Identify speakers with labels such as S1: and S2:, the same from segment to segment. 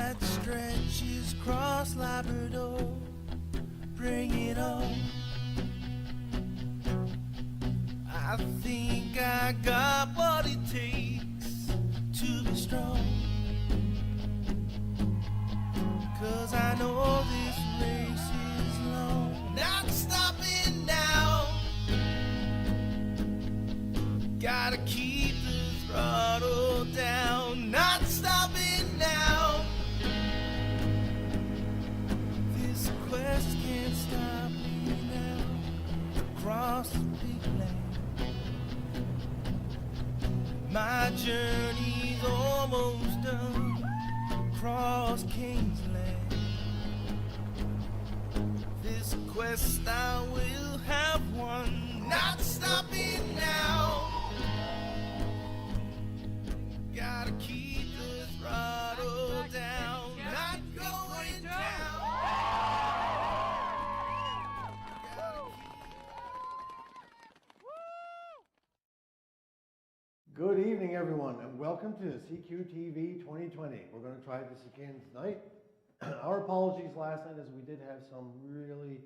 S1: that stretches across Labrador. Bring it on. I think I got what it takes to be strong. 'Cause I know this race is long. Not stopping now. Gotta keep the throttle down. Not stopping now. This quest can't stop me now. Across the big land. My journey's almost done. Across Kingsland. This quest I will have won. Not stopping now. Gotta keep the throttle down, not going down.
S2: Good evening, everyone, and welcome to CQTV 2020. We're going to try this again tonight. Our apologies last night, as we did have some really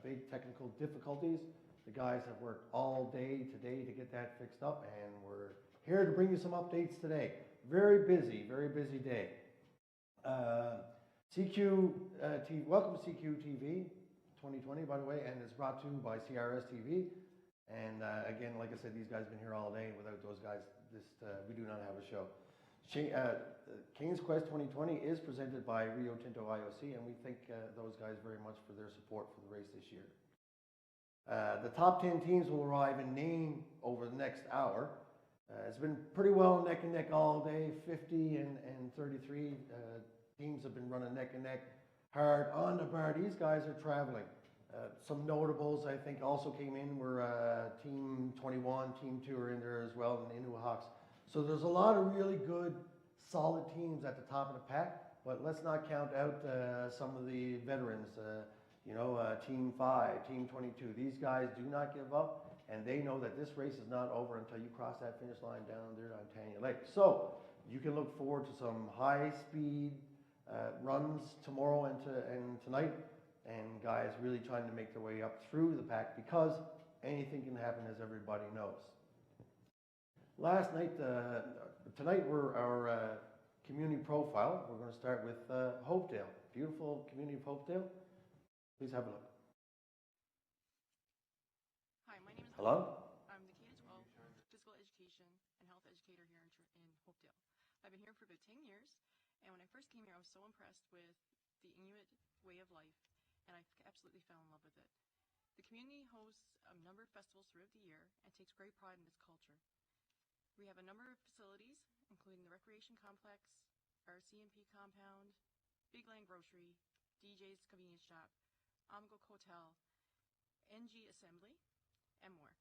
S2: big technical difficulties. The guys have worked all day today to get that fixed up, and we're here to bring you some updates today. Very busy day. CQTV, welcome to CQTV 2020, by the way, and it's brought to you by CRRS TV. And again, like I said, these guys have been here all day. Without those guys, we do not have a show. King's Quest 2020 is presented by Rio Tinto IOC, and we thank those guys very much for their support for the race this year. The top 10 teams will arrive in name over the next hour. It's been pretty well neck and neck all day. 50 and 33 teams have been running neck and neck hard on the bar. These guys are traveling. Some notables I think also came in were Team 21, Team 2 are in there as well, and Inuit Hawks. So there's a lot of really good, solid teams at the top of the pack, but let's not count out some of the veterans. Team 5, Team 22. These guys do not give up. And they know that this race is not over until you cross that finish line down there on Tanya Lake. So you can look forward to some high-speed runs tomorrow and tonight, and guys really trying to make their way up through the pack, because anything can happen, as everybody knows. Tonight we're our community profile. We're going to start with Hopedale, beautiful community of Hopedale. Please have a look. Hello?
S3: I'm the K-12 physical education and health educator here in Hopedale. I've been here for about 10 years, and when I first came here, I was so impressed with the Inuit way of life, and I absolutely fell in love with it. The community hosts a number of festivals throughout the year and takes great pride in its culture. We have a number of facilities, including the Recreation Complex, our CMP compound, Big Land Grocery, DJ's Convenience Shop, Amgok Hotel, NG Assembly, and more.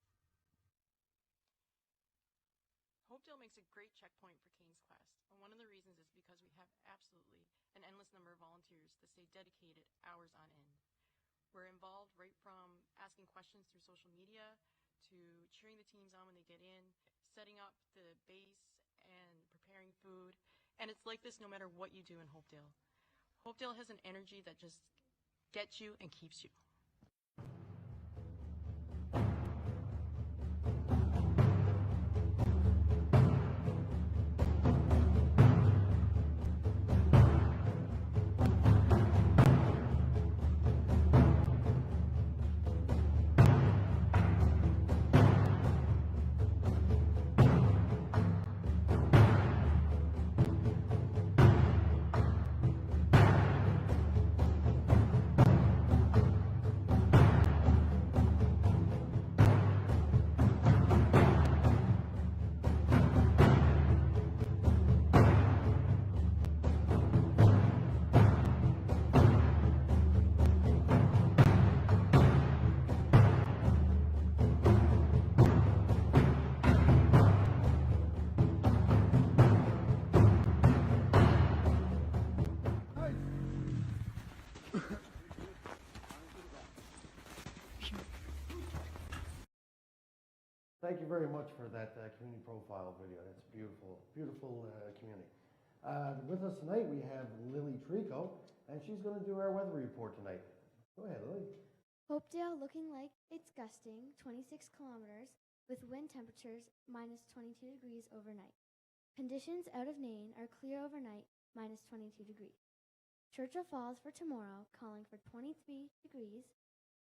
S3: Hopedale makes a great checkpoint for King's Quest, and one of the reasons is because we have absolutely an endless number of volunteers that stay dedicated hours on end. We're involved right from asking questions through social media to cheering the teams on when they get in, setting up the base and preparing food, and it's like this no matter what you do in Hopedale. Hopedale has an energy that just gets you and keeps you.
S2: Thank you very much for that community profile video. That's beautiful, beautiful community. With us tonight, we have Lily Trico, and she's going to do our weather report tonight. Go ahead, Lily.
S4: Hopedale looking like it's gusting 26 kilometers with wind temperatures minus 22 degrees overnight. Conditions out of Nain are clear overnight, minus 22 degrees. Churchill Falls for tomorrow, calling for 23 degrees,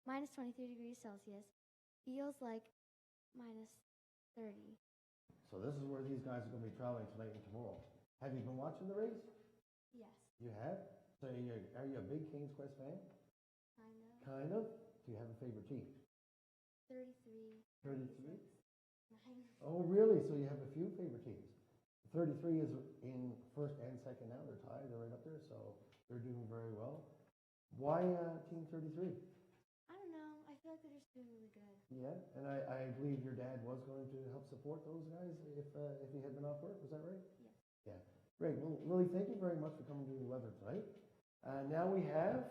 S4: minus 23 degrees Celsius. Feels like minus 30.
S2: So this is where these guys are going to be traveling tonight and tomorrow. Have you been watching the race?
S4: Yes,
S2: You have? So are you a big King's Quest fan?
S4: kind of.
S2: Kind of. Do you have a favorite team?
S4: 33.
S2: 33?
S4: 9.
S2: Oh, really? So you have a few favorite teams. 33 is in first and second now. They're tied. They're right up there. So they're doing very well. Why Team 33?
S4: I don't know. I feel like they're just doing really good.
S2: Yeah, and I believe your dad was going to help support those guys if he had been off work. Was that right?
S4: Yes.
S2: Yeah. Great. Well, Lily, thank you very much for coming to the weather tonight. Now we have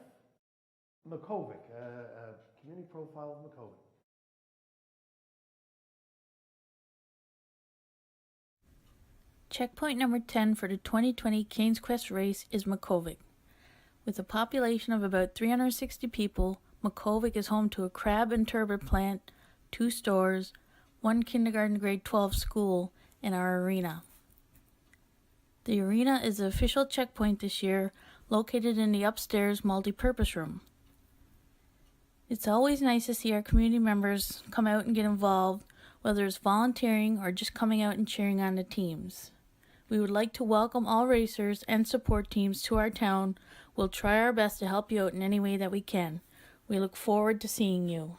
S2: Makovic, a community profile of Makovic.
S5: Checkpoint number 10 for the 2020 Canes Quest race is Makovic. With a population of about 360 people, Makovic is home to a crab and turbot plant, 2 stores, 1 kindergarten grade 12 school, and our arena. The arena is the official checkpoint this year, located in the upstairs multi-purpose room. It's always nice to see our community members come out and get involved, whether it's volunteering or just coming out and cheering on the teams. We would like to welcome all racers and support teams to our town. We'll try our best to help you out in any way that we can. We look forward to seeing you.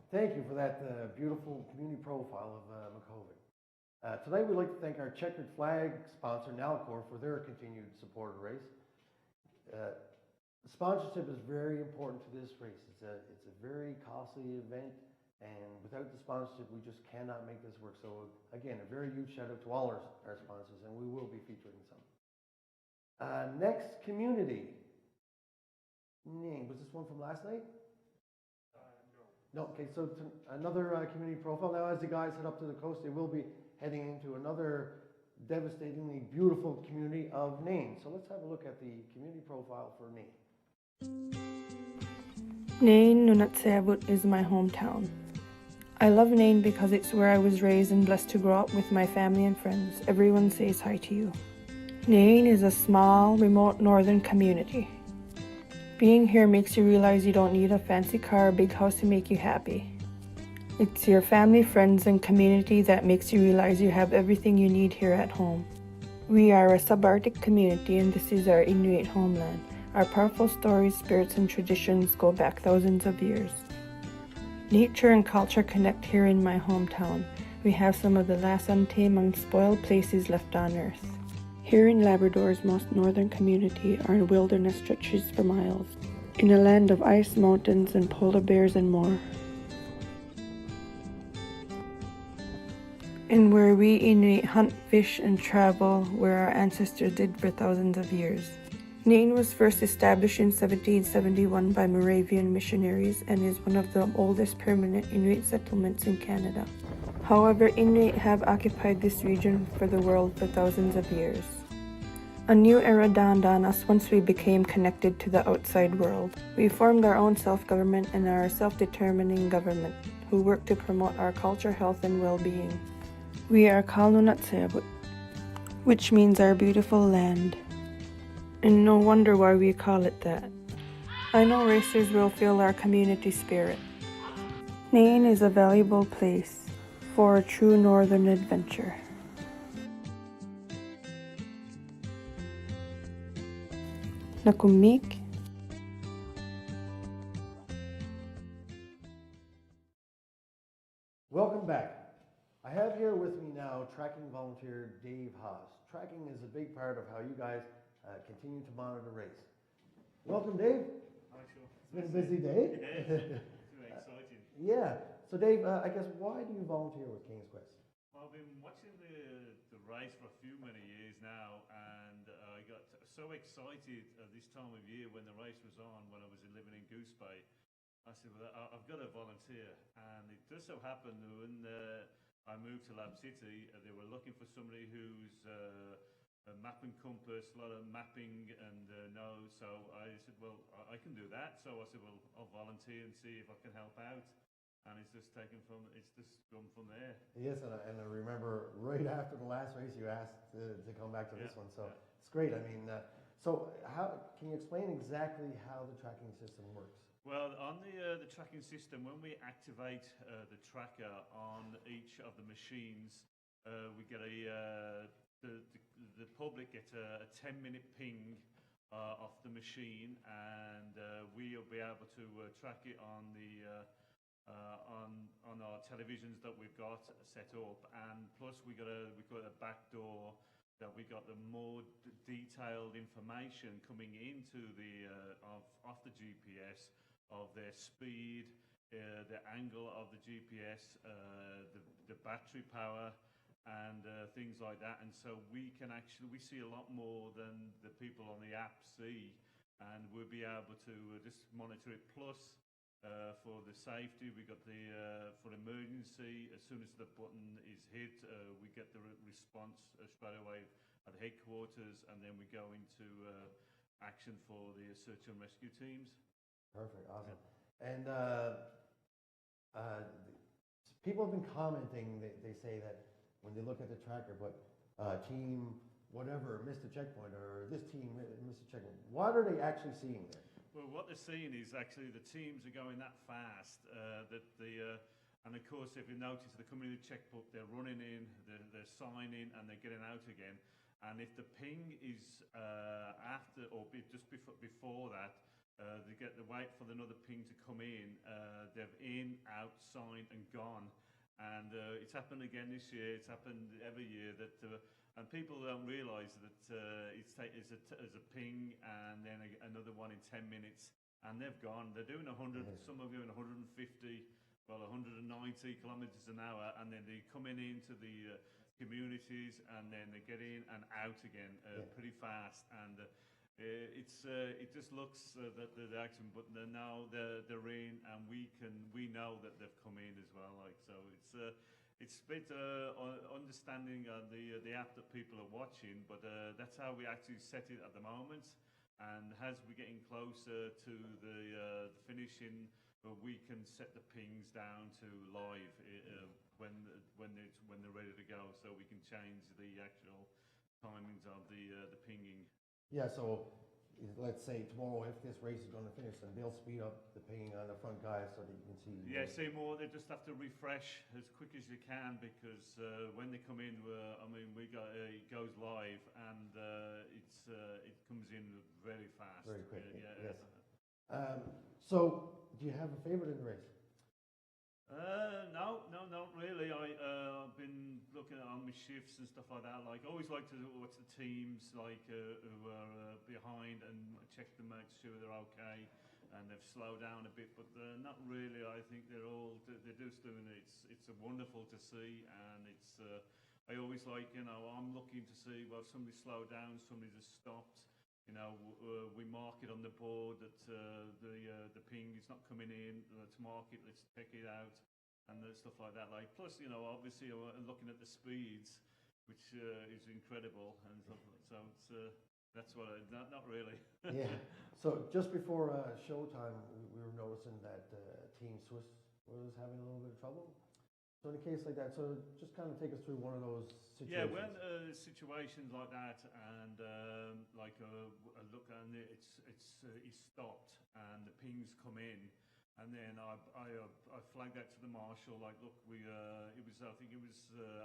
S2: Thank you for that beautiful community profile of Makovic. Tonight we'd like to thank our checkered flag sponsor, Nalcor, for their continued support of the race. Sponsorship is very important to this race. It's a very costly event, and without the sponsorship, we just cannot make this work. So again, a very huge shout out to all our sponsors, and we will be featuring some. Next, community. Name, was this one from last night? No, okay, so another community profile. Now, as the guys head up to the coast, they will be heading into another devastatingly beautiful community of Nain. So let's have a look at the community profile for Nain.
S6: Nain, Nunatsiavut is my hometown. I love Nain because it's where I was raised and blessed to grow up with my family and friends. Everyone says hi to you. Nain is a small, remote northern community. Being here makes you realize you don't need a fancy car or big house to make you happy. It's your family, friends, and community that makes you realize you have everything you need here at home. We are a subarctic community, and this is our Inuit homeland. Our powerful stories, spirits, and traditions go back thousands of years. Nature and culture connect here in my hometown. We have some of the last untamed, unspoiled places left on earth. Here in Labrador's most northern community, our wilderness stretches for miles, in a land of ice, mountains, and polar bears and more. And where we Inuit hunt, fish, and travel, where our ancestors did for thousands of years. Nain was first established in 1771 by Moravian missionaries and is one of the oldest permanent Inuit settlements in Canada. However, Inuit have occupied this region for the world for thousands of years. A new era dawned on us once we became connected to the outside world. We formed our own self-government and are a self-determining government who work to promote our culture, health, and well-being. We are Kalnunatsiavut, which means our beautiful land. And no wonder why we call it that. I know racers will feel our community spirit. Nain is a valuable place for a true northern adventure. Nakumik.
S2: Welcome back. I have here with me now tracking volunteer Dave Haas. Tracking is a big part of how you guys continue to monitor the race. Welcome, Dave.
S7: Hi, sure.
S2: It's been a busy day.
S7: Yeah, it's very exciting.
S2: Yeah. So, Dave, I guess why do you volunteer with King's Quest?
S7: Well, I've been watching the race for many years now, and I got so excited at this time of year when the race was on, when I was living in Goose Bay. I said, well, I've got to volunteer. And it just so happened that when I moved to Lab City, they were looking for somebody who's a mapping compass, a lot of mapping and knows. So I said, well, I can do that. So I said, well, I'll volunteer and see if I can help out. And it's just gone from there.
S2: Yes, and I remember right after the last race you asked to come back to this one. So
S7: yeah.
S2: it's great. I mean, so how can you explain exactly how the tracking system works?
S7: Well, on the tracking system, when we activate the tracker on each of the machines, we get the public get a 10-minute ping off the machine, and we'll be able to track it on on our televisions that we've got set up, and plus we've got a back door that we got the more detailed information coming into the off the GPS of their speed, the angle of the GPS, the battery power, and things like that. And so we see a lot more than the people on the app see, and we'll be able to just monitor it. Plus, for the safety, we got for emergency, as soon as the button is hit, we get the response straight away at the headquarters, and then we go into action for the search and rescue teams.
S2: Perfect, awesome. And people have been commenting, they say that when they look at the tracker, but team whatever missed a checkpoint, or this team missed a checkpoint. What are they actually seeing there?
S7: Well, what they're seeing is actually the teams are going that fast that and of course, if you notice, they're coming in the checkbook, they're running in, they're signing, and they're getting out again. And if the ping is after or just before that, they wait for another ping to come in. They're in, out, signed, and gone. And it's happened again this year. It's happened every year that, and people don't realise that it's a ping and then another one in 10 minutes, and they've gone. They're doing 100. Some are doing 150. Well, 190 kilometres an hour, and then they're coming into the communities, and then they get in and out again pretty fast. And it just looks that they're acting, but now they're in, and we know that they've come in as well. Like, so it's a bit understanding the app that people are watching, but that's how we actually set it at the moment. And as we're getting closer to the finishing, we can set the pings down to live when they're ready to go, so we can change the actual timings of the pinging.
S2: Yeah, so let's say tomorrow, if this race is going to finish, then they'll speed up the pinging on the front guys so that you can see.
S7: Yeah, see more. They just have to refresh as quick as you can, because when they come in, it goes live, and it comes in very fast.
S2: Very quick.
S7: Yeah.
S2: Yes. So, do you have a favorite in the race?
S7: No, not really. I've been looking on my shifts and stuff like that. Like, I always like to watch the teams, like who are behind, and check them, make sure they're okay, and they've slowed down a bit. But not really. I think they're just doing it. It's wonderful to see, and it's. I always like, I'm looking to see, well, somebody slowed down, somebody just stopped. We mark it on the board that the ping is not coming in. Let's mark it. Let's check it out, and stuff like that. Like, plus, obviously, looking at the speeds, which is incredible, and stuff. So it's that's what not really.
S2: Yeah. So just before showtime, we were noticing that Team Swiss was having a little bit of trouble. So in a case like that, so just kind of take us through one of those situations.
S7: Yeah, when situations like that, and I look, and it's stopped, and the pings come in, and then I flagged that to the marshal. Like, look, I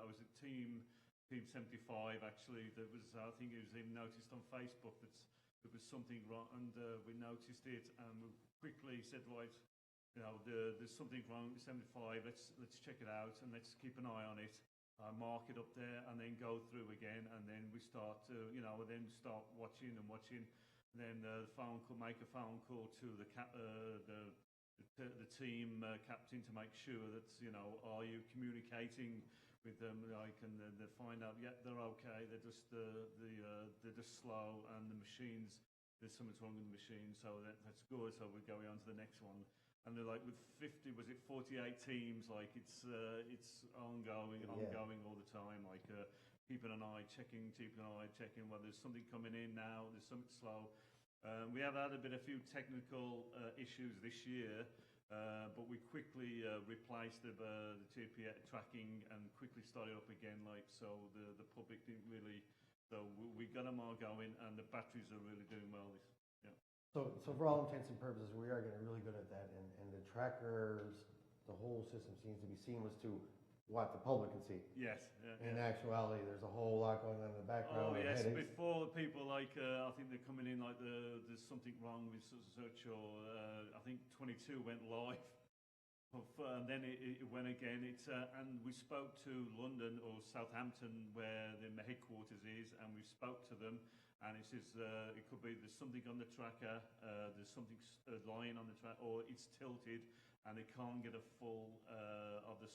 S7: was at team 75 actually. I think it was even noticed on Facebook that there was something wrong, and we noticed it, and we quickly said, right, there's something wrong with 75. Let's check it out, and let's keep an eye on it. mark it up there, and then go through again, and then we start to, then start watching and watching. Then the make a phone call to the team captain to make sure that, are you communicating with them, and they find out, yeah, they're okay. They're just slow, and the machines, there's something wrong with the machine, so that's good. So we're going on to the next one. And they're like, with 48 teams, like it's ongoing all the time, like keeping an eye, checking whether there's something coming in now, there's something slow. We have had a few technical issues this year, but we quickly replaced the GPS tracking and quickly started up again, like, so the public didn't really, so we got them all going, and the batteries are really doing well.
S2: So for all intents and purposes, we are getting really good at that, and the trackers, the whole system seems to be seamless to what the public can see.
S7: Yes.
S2: In actuality, there's a whole lot going on in the background.
S7: Oh yes,
S2: headaches.
S7: Before people I think they're coming in like there's something wrong with such, or I think 22 went live. And then it went again. And we spoke to London or Southampton, where the headquarters is, and we spoke to them. And it says it could be there's something on the tracker, there's something lying on the track, or it's tilted, and they can't get a full of the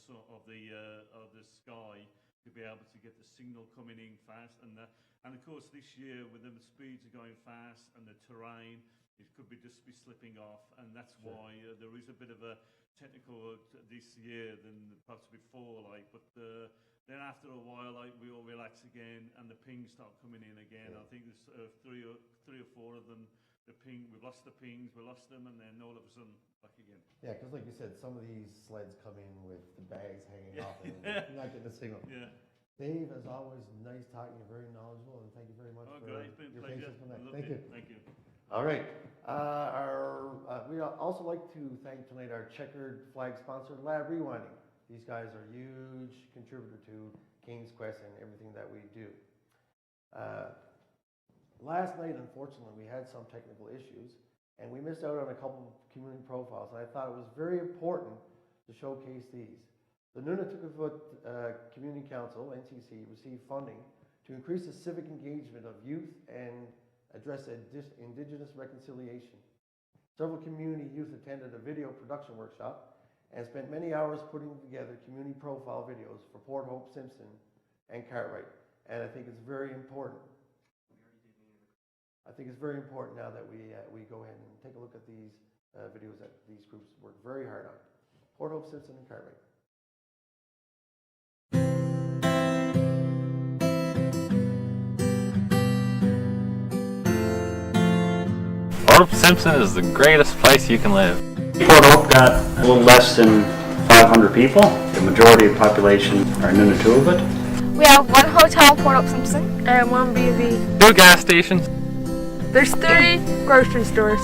S7: sky to be able to get the signal coming in fast. And of course this year, with the speeds are going fast and the terrain, it could be slipping off, and that's why there is a bit of a technical this year than perhaps before. But then after a while, we all relax again, and the pings start coming in again. I think there's three or four of them. We've lost the pings, we lost them, and then all of a sudden back again. Yeah,
S2: because like you said, some of these sleds come in with the bags hanging off, and you're not getting a signal.
S7: Yeah.
S2: Dave, as always, nice talking. You're very knowledgeable, and thank you very much for
S7: great. It's been
S2: your
S7: pleasure.
S2: patience.
S7: Thank you. Thank you.
S2: All right. We also like to thank tonight our checkered flag sponsor, Lab Rewinding. These guys are a huge contributor to King's Quest and everything that we do. Last night, unfortunately, we had some technical issues, and we missed out on a couple of community profiles, and I thought it was very important to showcase these. The Nunatukefoot Community Council, NTC, received funding to increase the civic engagement of youth and address Indigenous reconciliation. Several community youth attended a video production workshop and spent many hours putting together community profile videos for Port Hope, Simpson, and Cartwright. And I think it's very important. I think it's very important now that we go ahead and take a look at these videos that these groups work very hard on. Port Hope, Simpson, and Cartwright.
S8: Port Hope Simpson is the greatest place you can live.
S9: Port Hope got a little less than 500 people. The majority of the population are Nunatukefoot.
S10: We have one hotel in Port Hope Simpson and one B&B.
S8: 2 gas stations.
S6: There's 3 grocery stores.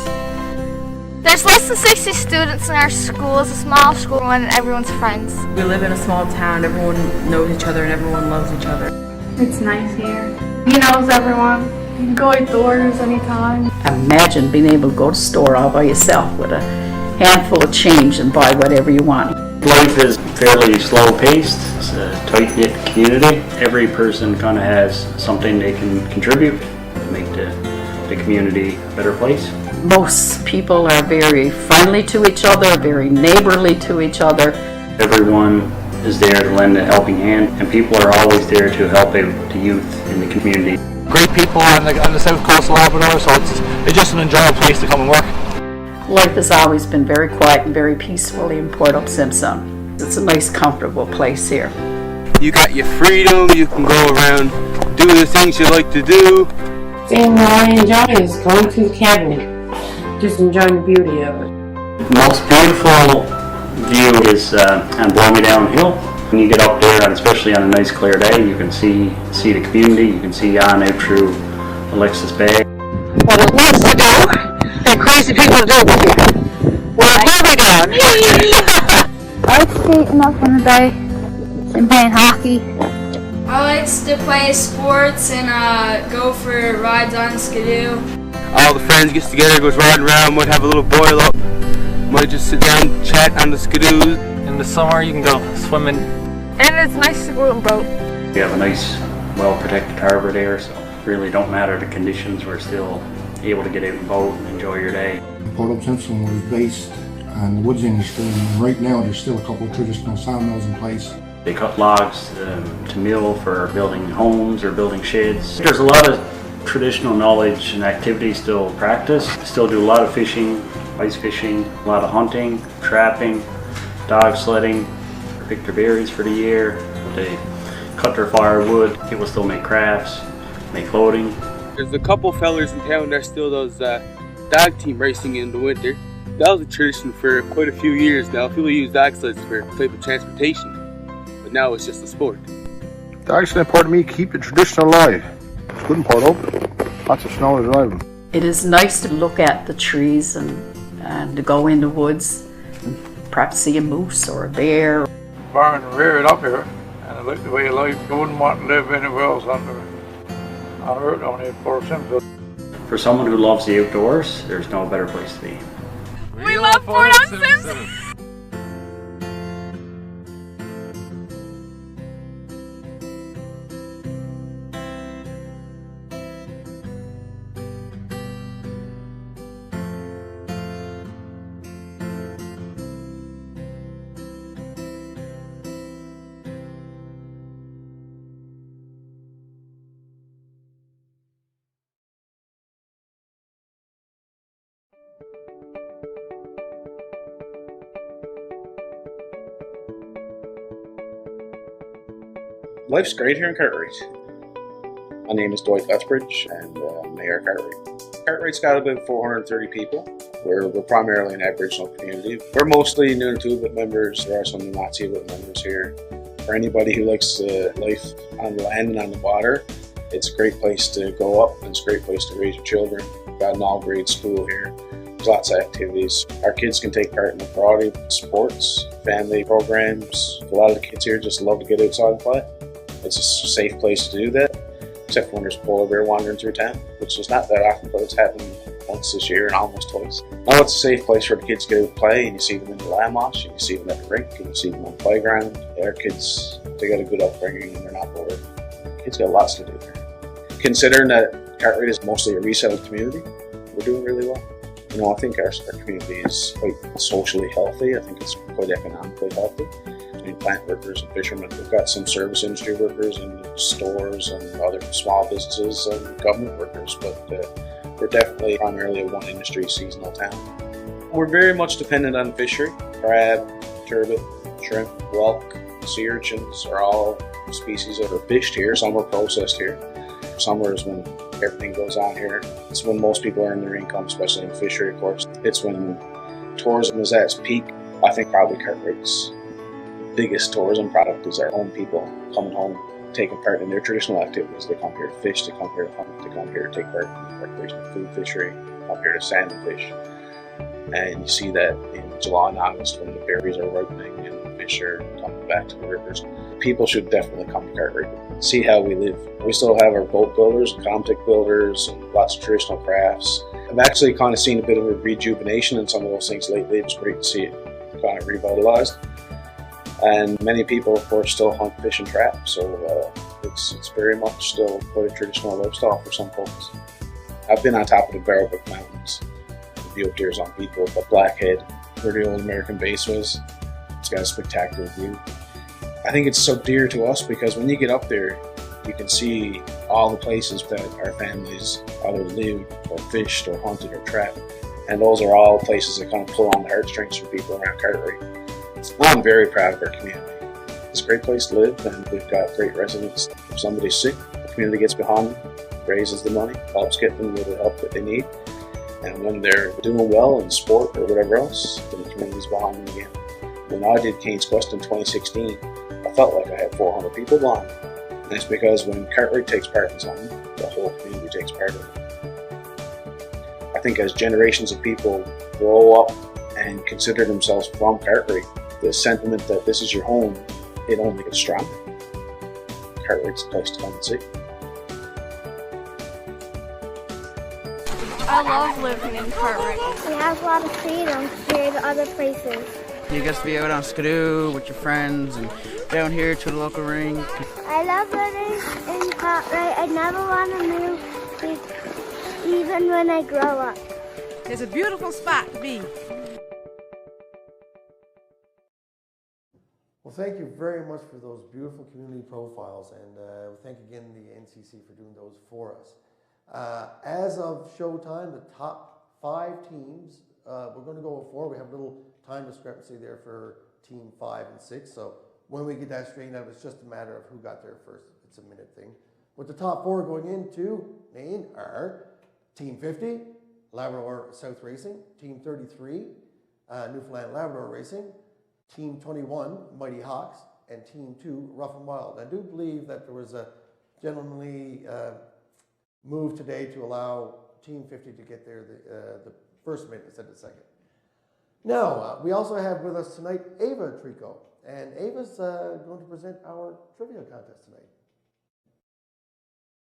S10: There's less than 60 students in our school. It's a small school and everyone's friends.
S11: We live in a small town. Everyone knows each other and everyone loves each other.
S12: It's nice here. He knows everyone. You can go outdoors anytime.
S13: Imagine being able to go to the store all by yourself with a handful of change and buy whatever you want.
S9: Life is fairly slow-paced. It's a tight-knit community. Every person kind of has something they can contribute to make the community a better place.
S13: Most people are very friendly to each other, very neighborly to each other.
S9: Everyone is there to lend a helping hand, and people are always there to help out the youth in the community.
S8: Great people on the south coast of Labrador, so it's just an enjoyable place to come and work.
S13: Life has always been very quiet and very peaceful in Port Hope Simpson. It's a nice, comfortable place here.
S14: You got your freedom, you can go around, do the things you like to do.
S12: And what I enjoy is going to the cabin, just enjoying the beauty of it.
S9: The most beautiful view is on Blow Me Down Hill. When you get up there, and especially on a nice clear day, you can see the community, you can see on out through Alexis Bay.
S13: Well, there's lots to do and crazy people to do with you. Well, here we go.
S10: I like skating up on the day and playing hockey.
S12: I like to play sports and go for rides on Skidoo.
S14: All the friends get together, goes riding around, might have a little boil up, might just sit down, chat on the Skidoos.
S8: In the summer, you can go swimming
S6: And it's nice to go out and boat.
S9: We have a nice, well-protected harbor there, so really don't matter the conditions, we're still able to get out and boat and enjoy your day.
S15: Port of Simpson was based on the woods industry, and right now there's still a couple of traditional sawmills in place.
S9: They cut logs to mill for building homes or building sheds. There's a lot of traditional knowledge and activities still practiced. Still do a lot of fishing, ice fishing, a lot of hunting, trapping, dog sledding, pick their berries for the year. They cut their firewood. People still make crafts, make clothing.
S14: There's a couple fellers in town that still does dog team racing in the winter. That was a tradition for quite a few years now. People use dog sleds for type of transportation, but now it's just a sport.
S15: Dogs are important to me, keep the tradition alive. It's good in Port Hope. Lots of snow to drive them.
S13: It is nice to look at the trees and to go in the woods and perhaps see a moose or a bear.
S16: Born and reared up here, and I like the way of life. You wouldn't want to live anywhere else on Earth, only in Port Simpson.
S9: For someone who loves the outdoors, there's no better place to be.
S10: We love Port Simpson!
S17: Life's great here in Cartwright. My name is Dwight Lethbridge, and I'm Mayor of Cartwright. Cartwright's got about 430 people. We're primarily an Aboriginal community. We're mostly Nunatuvet members. There are some Natsiavut members here. For anybody who likes life on the land and on the water, it's a great place to go up, and it's a great place to raise your children. We've got an all-grade school here. There's lots of activities. Our kids can take part in a variety of sports, family programs. A lot of the kids here just love to get outside and play. It's a safe place to do that, except for when there's a polar bear wandering through town, which is not that often, but it's happened once this year and almost twice. Now it's a safe place for the kids to get out and play, and you see them in the land wash, and you see them at the rink, and you see them on the playground. Our kids, they got a good upbringing and they're not bored. Kids got lots to do there. Considering that Cartwright is mostly a resettled community, we're doing really well. You know, I think our community is quite socially healthy. I think it's quite economically healthy. Between plant workers and fishermen, we've got some service industry workers and stores and other small businesses and government workers, but we're definitely primarily a one industry seasonal town. We're very much dependent on fishery. Crab, turbot, shrimp, whelk, sea urchins are all species that are fished here. Some are processed here. Summer is when everything goes on here. It's when most people earn their income, especially in fishery, of course. It's when tourism is at its peak. I think probably Cartwright's biggest tourism product is our own people coming home, taking part in their traditional activities. They come here to fish, they come here to hunt, they come here to take part in recreational food fishery, come here to salmon fish. And you see that in July and August when the berries are ripening and the fish are coming back to the rivers. People should definitely come to Cartwright, see how we live. We still have our boat builders, comtic builders, and lots of traditional crafts. I've actually kind of seen a bit of a rejuvenation in some of those things lately. It was great to see it kind of revitalized. And many people, of course, still hunt, fish, and trap. So it's very much still quite a traditional lifestyle for some folks. I've been on top of the Barrowbrook Mountains. The view up there is unbeatable. But Blackhead, where the old American base was, it's got a spectacular view. I think it's so dear to us because when you get up there, you can see all the places that our families either lived or fished or hunted or trapped. And those are all places that kind of pull on the heartstrings for people around Cartwright. I'm very proud of our community. It's a great place to live, and we've got great residents. If somebody's sick, the community gets behind them, raises the money, helps get them with the help that they need. And when they're doing well in sport or whatever else, then the community's behind them again. When I did Cain's Quest in 2016, I felt like I had 400 people behind me. And it's because when Cartwright takes part in something, the whole community takes part in it. I think as generations of people grow up and consider themselves from Cartwright, the sentiment that this is your home, it only gets stronger. Cartwright's a place to come and see.
S10: I love living in Cartwright.
S4: We have a lot of freedom compared to other places.
S18: You get to be out on Skidoo with your friends and down here to the local ring.
S4: I love living in Cartwright. I never want to move, even when I grow up.
S19: It's a beautiful spot to be.
S2: Well, thank you very much for those beautiful community profiles, and thank again the NCC for doing those for us. As of showtime, the top 5 teams, we're going to go with 4. We have a little time discrepancy there for team 5 and 6, so when we get that straightened out, it's just a matter of who got there first. It's a minute thing. But the top 4 going into Nain are Team 50, Labrador South Racing, Team 33, Newfoundland Labrador Racing, Team 21, Mighty Hawks, and Team 2, Rough and Wild. I do believe that there was a gentlemanly move today to allow Team 50 to get there the first minute instead of the second. Now, we also have with us tonight Ava Trico, and Ava's going to present our trivia contest tonight.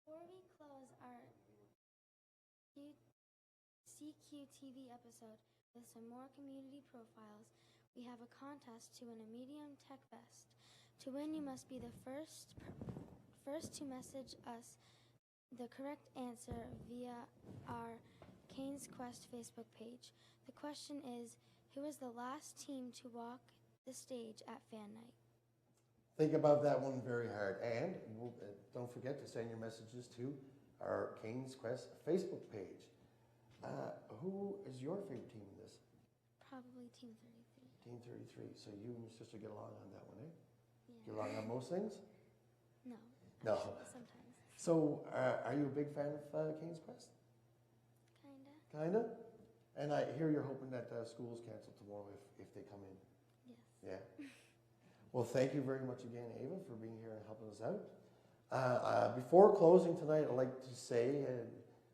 S4: Before we close our CQTV episode with some more community profiles, we have a contest to win a medium tech vest. To win, you must be the first to message us the correct answer via our Canes Quest Facebook page. The question is, who was the last team to walk the stage at Fan Night?
S2: Think about that one very hard, and don't forget to send your messages to our Canes Quest Facebook page. Who is your favorite team in this?
S4: Probably Team 33.
S2: Team 33. So you and your sister get along on that one, eh?
S4: Yeah.
S2: Get along on most things?
S4: No.
S2: No.
S4: Sometimes.
S2: So are you a big fan of Canes Quest?
S4: Kinda.
S2: Kinda? And I hear you're hoping that school's canceled tomorrow if they come in.
S4: Yes.
S2: Yeah. Well, thank you very much again, Ava, for being here and helping us out. Before closing tonight, I'd like to say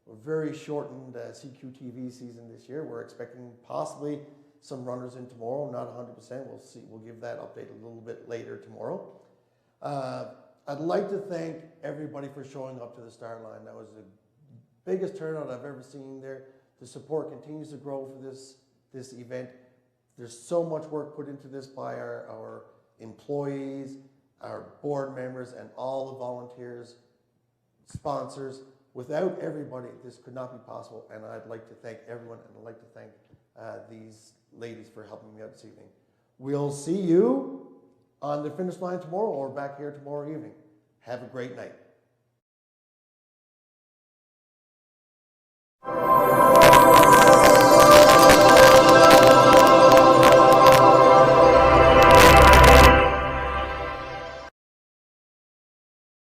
S2: we're very shortened CQTV season this year. We're expecting possibly some runners in tomorrow, not 100%. We'll see. We'll give that update a little bit later tomorrow. I'd like to thank everybody for showing up to the start line. That was the biggest turnout I've ever seen there. The support continues to grow for this event. There's so much work put into this by our employees, our board members, and all the volunteers, sponsors. Without everybody, this could not be possible, and I'd like to thank everyone, and I'd like to thank these ladies for helping me out this evening. We'll see you on the finish line tomorrow or back here tomorrow evening. Have a great night.